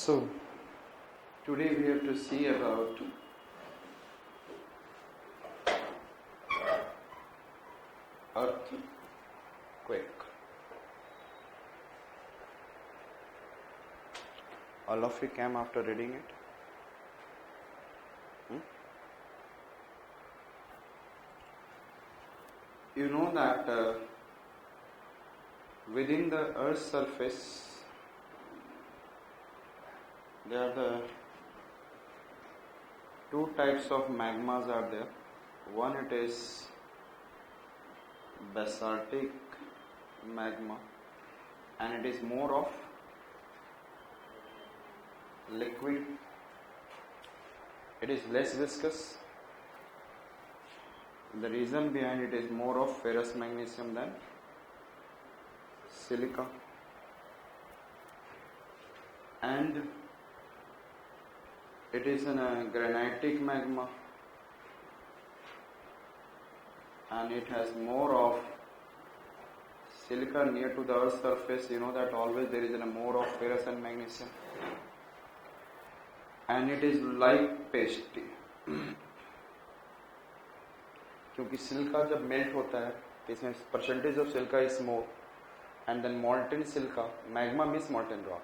So, today we have to see about earthquake. All of you came after reading it? You know that within the Earth's surface there are the two types of magmas are there. One, it is basaltic magma and it is more of liquid. It is less viscous. The reason behind it is more of ferrous magnesium than silica, and it is a granitic magma and it has more of silica near to the earth's surface. You know that always there is more of ferrous and magnesium, and it is like pasty. क्योंकि silica जब melt होता है तो इसमें percentage of silica is more and then molten silica magma means molten rock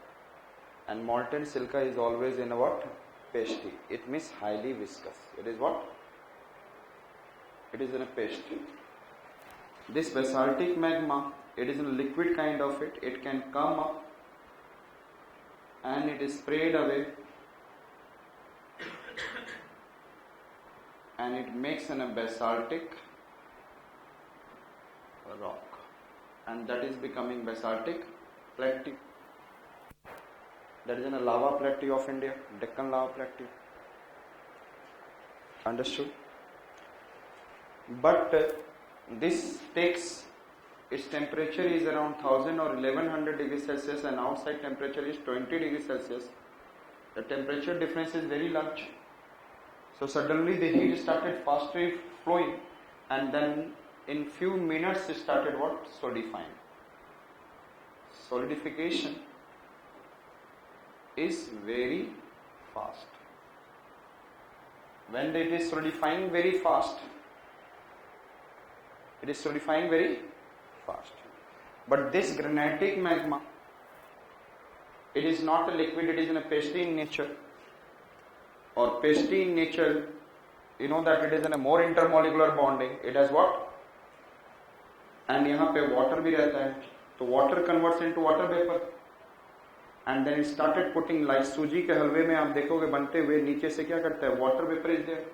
and molten silica is always in what pasty. It means highly viscous. It is what? It is in a pasty. This basaltic magma, it is in a liquid kind of it. It can come up and it is sprayed away and it makes a basaltic rock, and that is becoming basaltic plateau. That is in a lava plateau of India, Deccan lava plateau. Understood? But this takes, its temperature is around 1000 or 1100 degrees Celsius and outside temperature is 20 degrees Celsius. The temperature difference is very large. So suddenly the heat started fastly flowing and then in few minutes it started what? Solidifying. Solidification is very fast. When it is solidifying very fast, it is solidifying very fast. But this granitic magma, it is not a liquid, it is in a pasty in nature. Or pasty in nature, you know that it is in a more intermolecular bonding. It has what? And यहाँ पे water भी रहता है. So water converts into water vapor. And then it started putting like सूजी के हलवे में आप देखोगे बनते हुए नीचे से क्या करता है water vapor is there,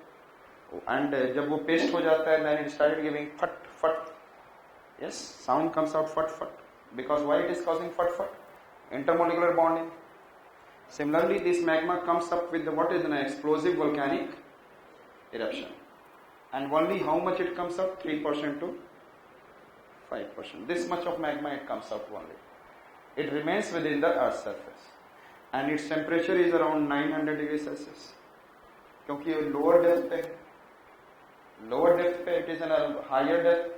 and जब वो paste हो जाता है then it started giving फट फट, yes, sound comes out फट फट, because why it is causing फट फट? Intermolecular bonding. Similarly, this magma comes up with what is an explosive volcanic eruption, and only how much it comes up? 3% to 5%. This much of magma it comes up only. It remains within the earth's surface and its temperature is around 900 degrees Celsius. क्योंकि ये lower depth पे, it is in a higher depth.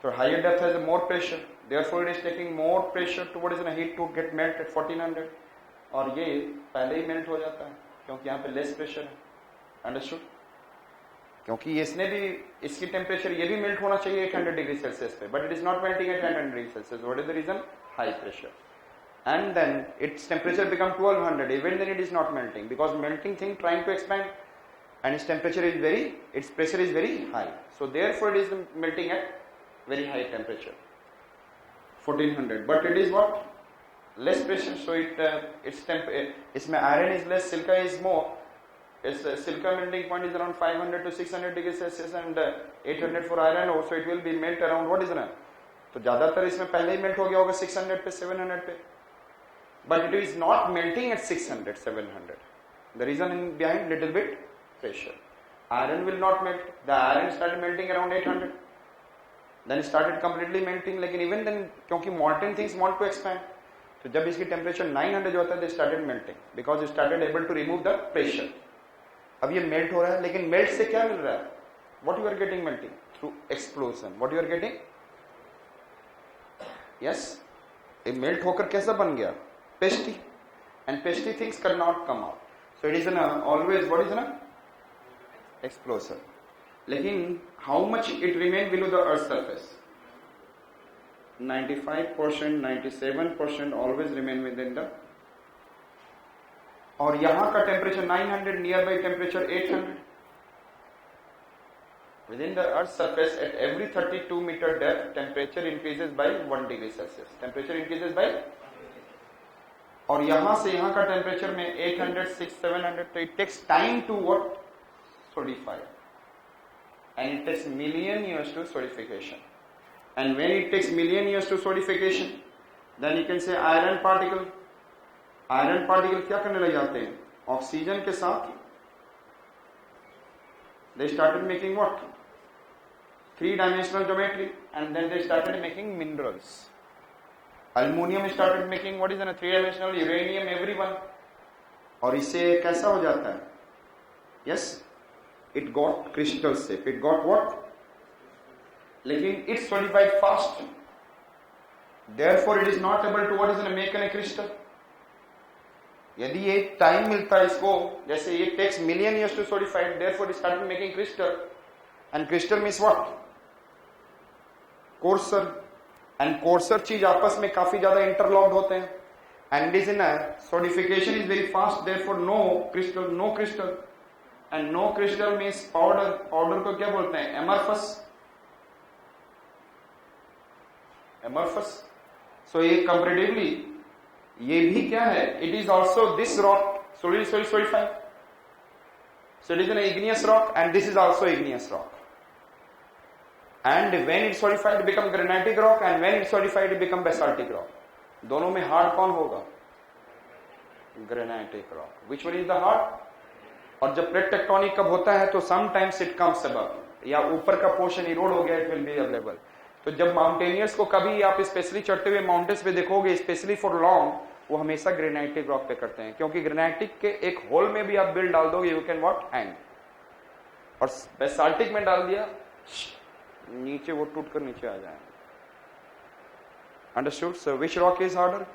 So higher depth has more pressure. Therefore it is taking more pressure towards the heat to get melt at 1400. और ये पहले ही melt हो जाता है क्योंकि यहाँ पे less pressure है. Understood? क्योंकि इसने भी इसकी टेम्परेचर ये भी मेल्ट होना चाहिए 800 डिग्री सेल्सियस पे, but it is not melting at 800 degree Celsius. What is the reason? High pressure. And then its temperature become 1200. Even then it is not melting because melting thing trying to expand and its temperature is very, its pressure is very high. So therefore it is melting at very high temperature 1400. But it is what? Less pressure. सो इसमें iron is less, silica is more. Its silica melting point is around 500 to 600 degrees Celsius and 800 for iron ore, so it will be melt around what is that? तो ज्यादातर इसमें पहले ही melt हो गया होगा 600 पे 700 पे, but it is not melting at 600 700. The reason behind little bit pressure. Iron will not melt. The iron started melting around 800, then it started completely melting. लेकिन even then क्योंकि molten things want to expand, तो जब इसकी temperature 900 होता है they started melting because it started able to remove the pressure. अब ये melt हो रहा है, लेकिन मेल्ट से क्या मिल रहा है? What you are getting melting through explosion. What you are getting? Yes, ये मेल्ट होकर कैसा बन गया? Pasty. and pasty things cannot come out. So it is always what is explosive. लेकिन how much it remain below the earth surface? 95%, 97% always remain within the. और यहाँ का temperature 900, near temperature 800. Within the earth's surface, at every 32 meter depth, temperature increases by 1 degree Celsius. Temperature increases by. और यहाँ से यहाँ का temperature में 800, 600, 700, तो it takes time to what? Solidify. And it takes million years to solidification. And when it takes million years to solidification, then you can say iron particle. Iron particle क्या करने लग जाते हैं? ऑक्सीजन के साथ they started making what? 3-dimensional geometry, and then they started making minerals. Aluminium started making what is a 3-dimensional, uranium, everyone. और इससे कैसा हो जाता है? Yes, it got crystal shape. It got what? लेकिन it solidified fast. Therefore, it is not able to what is make a crystal. यदि ये time मिलता है इसको, जैसे ये takes million years to solidify, therefore it started making crystal, and crystal means what? Coarser, and coarser चीज आपस में काफी ज्यादा इंटरलॉक्ड होते हैं, and it is in solidification is very fast, therefore no crystal, and no crystal means powder. Powder को क्या बोलते हैं? एमरफस. सो ये कंपैरेटिवली ये भी क्या है? It is also this rock solidified. So it is an igneous rock, and this is also igneous rock. And when it solidified, it become granitic rock, and when it solidified, it become basaltic rock. दोनों में hard कौन होगा? Granitic rock. Which one is the hard? और जब plate tectonic कब होता है तो sometimes it comes above, या ऊपर का portion erode हो गया, it will be available. तो जब माउंटेनियर्स को कभी आप स्पेशली चढ़ते हुए माउंटेन्स पे देखोगे, स्पेशली फॉर लॉन्ग, वो हमेशा ग्रेनाइटिक रॉक पे करते हैं, क्योंकि ग्रेनाइटिक के एक होल में भी आप बिल डाल दोगे, यू कैन व्हाट हैंग. और बेसाल्टिक में डाल दिया, नीचे वो टूट कर नीचे आ जाए. Understood? So which rock is harder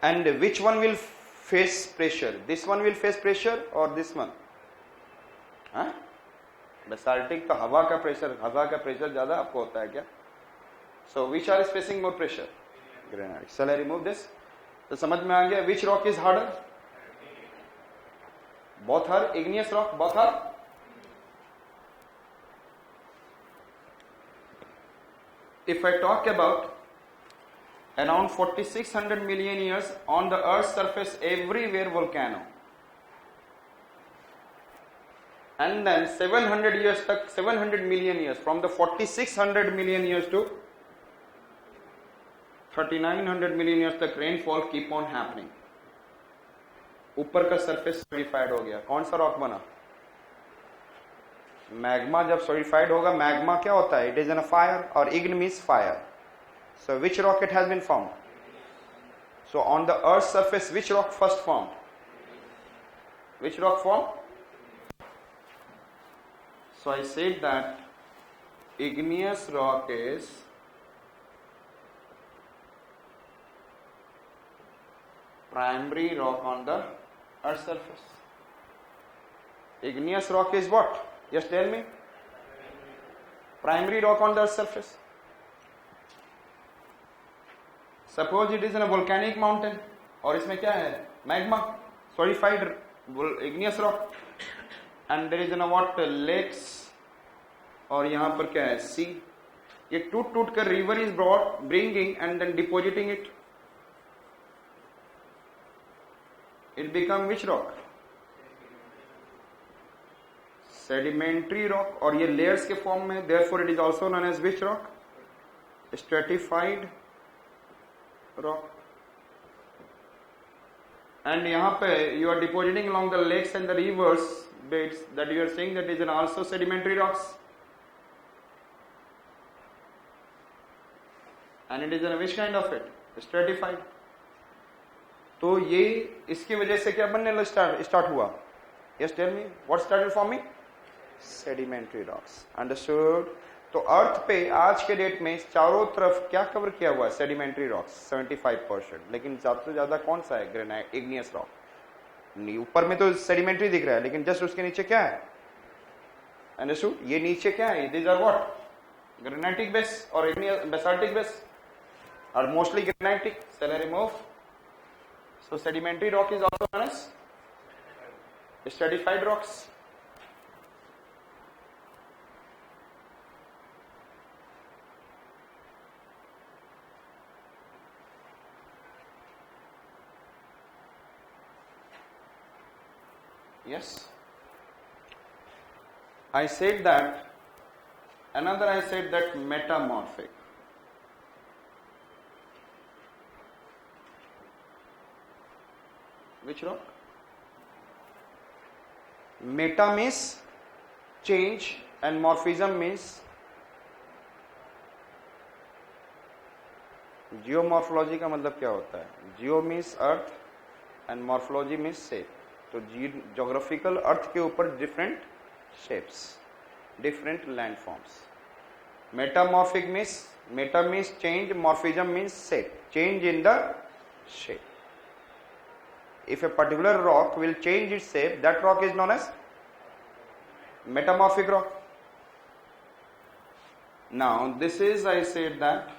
and which one will face pressure? This one will face pressure और दिस वन? बेसाल्टिक तो हवा का प्रेशर ज्यादा आपको होता है क्या? So which are facing more pressure? Granite. Shall I remove this? तो समझ में आ गया which rock is harder? Both are igneous rock, both are. If I talk about around 4600 million years on the earth's surface, everywhere volcano, and then 700 years tak, 700 million years, from the 4600 million years to 3900 million years तक rainfall keep on happening. ऊपर का surface solidified हो गया. कौन सा rock बना? Magma. जब solidified होगा, मैग्मा क्या होता है? It is in a fire, और ign means fire. So which rock it has been formed? So on the earth's surface, which rock first formed? Which rock formed? So I said that igneous rock is primary rock on the earth's surface. Igneous rock is what? Just tell me. Primary rock on the earth's surface. Suppose it is in a volcanic mountain, और इसमें क्या है? Magma, solidified igneous rock, and there is in a what? Lakes, और यहाँ पर क्या है? Sea. ये टूट कर river is bringing and then depositing it. It become which rock? Sedimentary rock, और ये layers के form में, therefore it is also known as which rock? Stratified rock. And यहाँ पे you are depositing along the lakes and the rivers beds, that you are saying that is an also sedimentary rocks, and it is in which kind of it? Stratified. तो ये इसकी वजह से क्या बनने start हुआ? Yes, tell me what started forming? Sedimentary rocks. Understood? तो अर्थ पे आज के डेट में चारों तरफ क्या कवर किया हुआ है? सेडिमेंट्री रॉक्स 75%, लेकिन ज्यादा से ज्यादा कौन सा है? Granite, igneous rock. ऊपर में तो सेडिमेंट्री दिख रहा है, लेकिन जस्ट उसके नीचे क्या है? अंडरस्टूड? ये नीचे क्या है? These are what? Granitic base और igneous basaltic base are mostly granitic. Shall I remove? So sedimentary rock is also known as stratified rocks. Yes. I said that, another I said that metamorphic. Which rock? Meta means change and morphism means geomorphology का मतलब क्या होता है? जियो means earth and morphology means shape. तो geographical अर्थ के ऊपर different shapes, different land forms. Metamorphic means, Meta means change, morphism means shape, change in the shape. If a particular rock will change its shape, that rock is known as metamorphic rock. Now this is, I said that,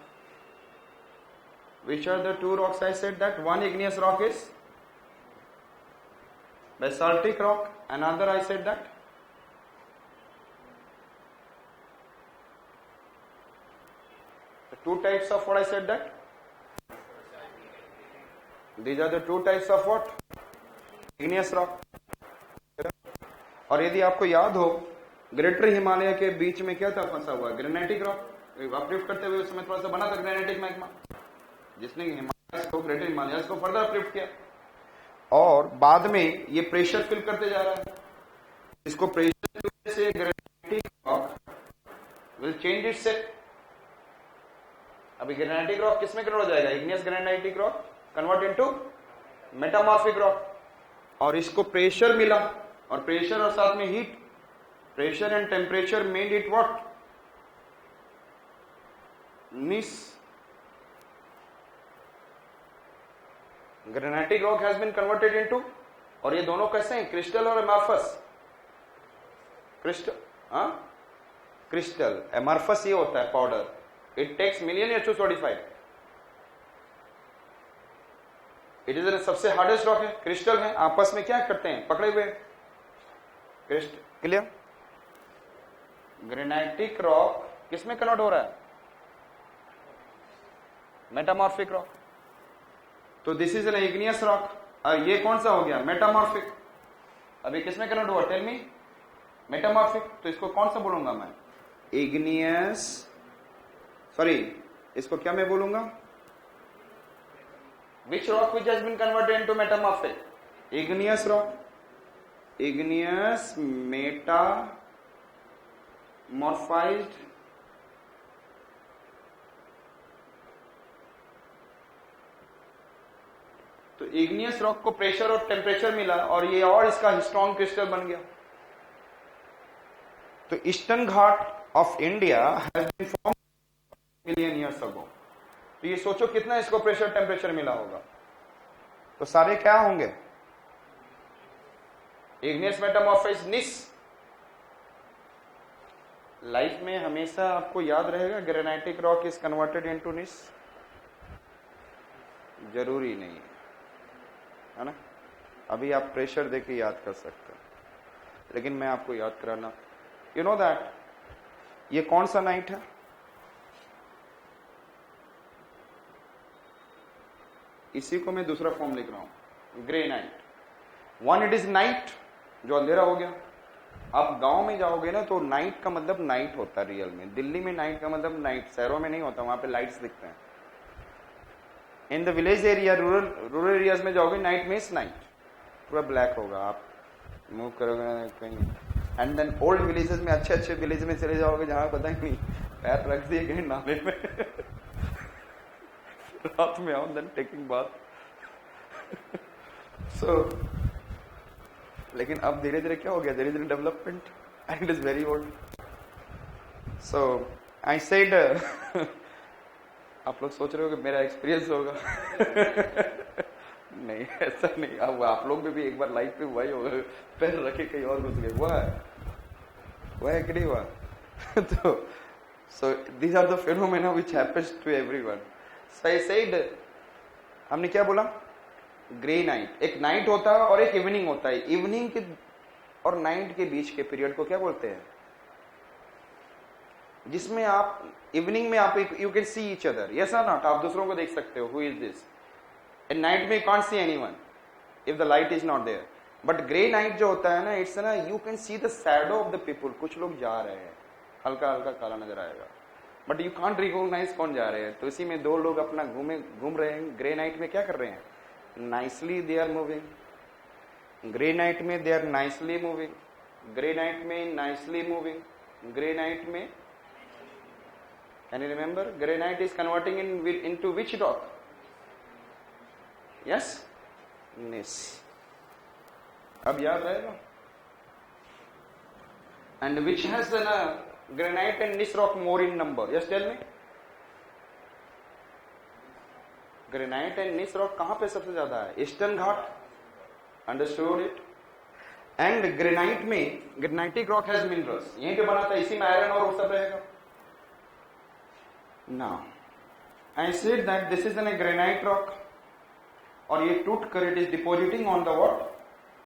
which are the two rocks? I said that one igneous rock is basaltic rock, another I said that the two types of what I said that these are the two types of what? Igneous rock. और यदि आपको याद हो, greater Himalaya के बीच में क्या था फंसा हुआ? Granitic rock. अपलिफ्ट करते हुए उस समय थोड़ा सा बना था ग्रेनाइटिक मैग्मा, जिसने हिमालय को, ग्रेटर हिमालय को फर्दर अपलिफ्ट किया। और बाद में ये प्रेशर फिल करते जा रहा है। इसको प्रेशर से granitic rock will change its shape. अभी ग्रेनाइटिक रॉक किसमें कन्वर्ट हो जाएगा? Igneous granitic rock convert into metamorphic rock. और इसको प्रेशर मिला, और प्रेशर और साथ में heat, pressure and temperature made it what? Gneiss. Granitic rock has been converted into, और ये दोनों कैसे हैं? क्रिस्टल और एमॉर्फस। क्रिस्टल, हाँ क्रिस्टल। एमॉर्फस ये होता है powder. It takes million years to solidify. It is सबसे हार्डेस्ट रॉक है। क्रिस्टल है, आपस में क्या करते हैं? पकड़े हुए क्रिस्टल। क्लियर? ग्रेनाइटिक रॉक किसमें कन्वर्ट हो रहा है? Metamorphic rock. तो this is an igneous rock. ये कौन सा हो गया? मेटामॉर्फिक। अभी किसमें कन्वर्ट हुआ? Tell me. मेटामॉर्फिक। तो इसको कौन सा बोलूंगा मैं? इग्नियस, सॉरी इसको क्या मैं बोलूंगा? Which rock which has been converted into metamorphic? Igneous rock. Igneous metamorphized तो इग्नियस रॉक को प्रेशर और टेम्परेचर मिला, और ये और इसका स्ट्रॉन्ग क्रिस्टल बन गया। तो eastern Ghat of India has been formed million years ago. तो ये सोचो कितना इसको प्रेशर टेम्परेचर मिला होगा। तो सारे क्या होंगे? इग्नियस मेटामॉर्फाइज निस। लाइफ में हमेशा आपको याद रहेगा granitic rock is converted into निस? जरूरी नहीं है ना? अभी आप प्रेशर देके याद कर सकते हैं, लेकिन मैं आपको याद कराना, यू नो दैट ये कौन सा नाइट है? इसी को मैं दूसरा फॉर्म लिख रहा हूं, grey night. One, it is night, जो अंधेरा हो गया। आप गांव में जाओगे ना तो नाइट का मतलब नाइट होता है रियल में। दिल्ली में नाइट का मतलब नाइट, शहरों में नहीं होता, वहां पे लाइट्स दिखते हैं। In the village area, rural areas में जाओगे, नाइट मीन्स नाइट, पूरा ब्लैक होगा। आप मूव करोगे कहीं, एंड देन ओल्ड विलेजेस में, अच्छे अच्छे विलेज में चले जाओगे जहां पता ही नहीं, पैर रख दिए कहीं नाले में रात में आओ, देन टेकिंग बाथ। सो लेकिन अब धीरे धीरे क्या हो गया? धीरे धीरे development, and it is very old. So I said आप लोग सोच रहे हो कि मेरा एक्सपीरियंस होगा नहीं, ऐसा नहीं। अब आप लोग में भी एक बार लाइफ पे हुआ ही होगा, पैर रखे कहीं और घुस गए, हुआ है कि नहीं हुआ? तो so these are the phenomena which happens to everyone. So I said, हमने क्या बोला? Grey night. एक नाइट होता है और एक इवनिंग होता है। इवनिंग के और नाइट के बीच के पीरियड को क्या बोलते हैं? जिसमें आप इवनिंग में आप you can see each other, yes और नॉट? आप दूसरों को देख सकते हो, who is this. In night में you can't see anyone if the light is not there. But grey night जो होता है ना, इट्स ना, you can see the shadow of the people. कुछ लोग जा रहे हैं, हल्का हल्का काला नजर आएगा, बट यू कांट रिकॉग्नाइज कौन जा रहे हैं। तो इसी में दो लोग अपना घूम रहे हैं। ग्रे नाइट में क्या कर रहे हैं? Nicely they are moving. Grey night में they are nicely moving. Grey night में नाइसली मूविंग। ग्रे नाइट में, can you remember? Grey night is converting into which rock? Yes? Gneiss. अब याद रहेगा? And which has the granite and gneiss rock more in number? Yes, tell me. Granite and gneiss rock कहाँ पे सबसे ज्यादा है? Eastern Ghat. Understood it? And granite में granitic rock has minerals. यहीं पे बना था, इसी में आयरन और वो सब रहेगा। Now, I said that this is a granite rock, और ये टूट कर it is depositing on the what?